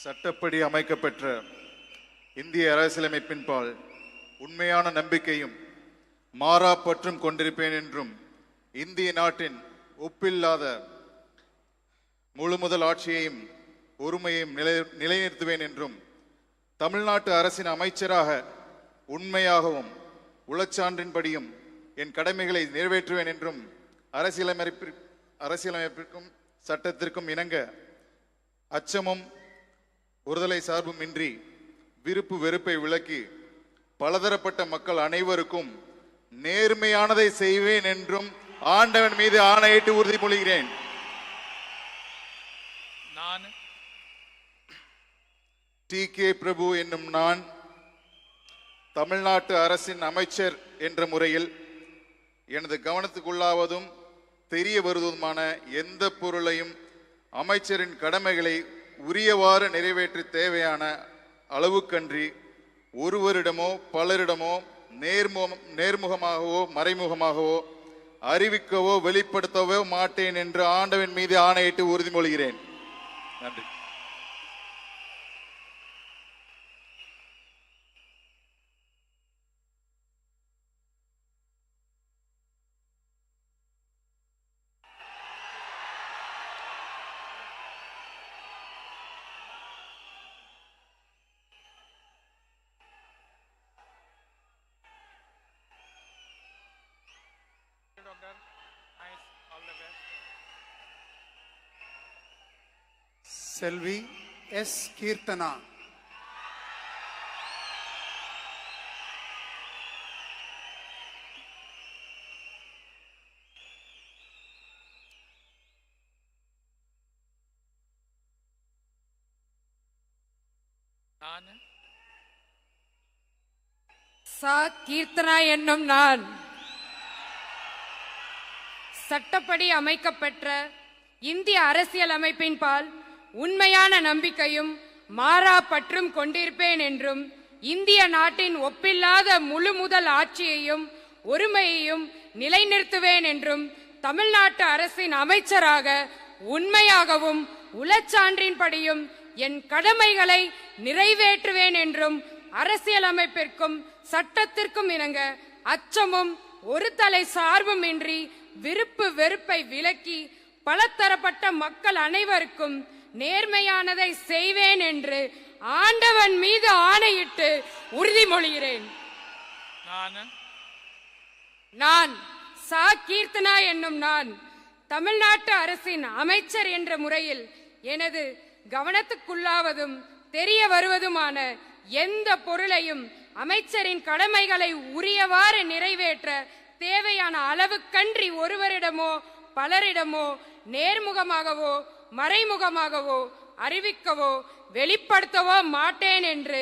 சட்டப்படி அமைக்கப்பெற்ற இந்திய அரசியலமைப்பின்பால் உண்மையான நம்பிக்கையும் மாறா பற்றும் கொண்டிருப்பேன் என்றும் இந்திய நாட்டின் ஒப்பில்லாத முழுமுதல் ஆட்சியையும் ஒருமையையும் நிலைநிறுத்துவேன் என்றும் தமிழ்நாட்டு அரசின் அமைச்சராக உண்மையாகவும் உளச்சான்றின்படியும் என் கடமைகளை நிறைவேற்றுவேன் என்றும் அரசியலமைப்பிற்கும் சட்டத்திற்கும் இணங்க அச்சமும் ஒருதலை சார்பும் இன்றி விருப்பு வெறுப்பை விலக்கி பலதரப்பட்ட மக்கள் அனைவருக்கும் நேர்மையானதை செய்வேன் என்றும் ஆண்டவன் மீது ஆணையிட்டு உறுதிமொழிகிறேன். நான் டி.கே. பிரபு என்னும் நான் தமிழ்நாட்டு அரசின் அமைச்சர் என்ற முறையில் எனது கவனத்துக்குள்ளாவதும் தெரிய வருவதுமான எந்த பொருளையும் அமைச்சரின் கடமைகளை உரியவாறு நிறைவேற்ற தேவையான அளவுக்கன்றி ஒருவரிடமோ பலரிடமோ நேர்முகமாகவோ மறைமுகமாகவோ அறிவிக்கவோ வெளிப்படுத்தவோ மாட்டேன் என்று ஆண்டவன் மீது ஆணையிட்டு உறுதிமொழிகிறேன். நன்றி. Doctor, nice, all the best. Selvi S. Keerthana. நான் சா. கீர்த்தனா என்னும் நான் சட்டப்படி அமைக்கப்பெற்ற இந்திய அரசியல் அமைப்பின்பால் உண்மையான நம்பிக்கையும் மாறா பற்றும் கொண்டிருப்பேன் என்றும் இந்திய நாட்டின் ஒப்பில்லாத முழு முதல் ஆட்சியையும் ஒருமையையும் நிலைநிறுத்துவேன் என்றும் தமிழ்நாட்டு அரசின் அமைச்சராக உண்மையாகவும் உளச்சான்றின்படியும் என் கடமைகளை நிறைவேற்றுவேன் என்றும் அரசியலமைப்பிற்கும் சட்டத்திற்கும் இணங்க அச்சமும் ஒரு தலை சார்பும் இன்றி விருப்பு வெறுப்பை விலக்கி பலதரப்பட்ட மக்கள் அனைவருக்கும் நேர்மையானதை செய்வேன் என்று ஆண்டவன் மீது ஆணையிட்டு உறுதிமொழிகிறேன். நான் சா. கீர்த்தனா என்னும் நான் தமிழ்நாட்டு அரசின் அமைச்சர் என்ற முறையில் எனது கவனத்துக்குள்ளாவதும் தெரிய வருவதுமான எந்த பொருளையும் அமைச்சரின் கடமைகளை உரியவாறு நிறைவேற்ற தேவையான அளவுக்கன்றி ஒருவரிடமோ பலரிடமோ நேர்முகமாகவோ மறைமுகமாகவோ அறிவிக்கவோ வெளிப்படுத்தவோ மாட்டேன் என்று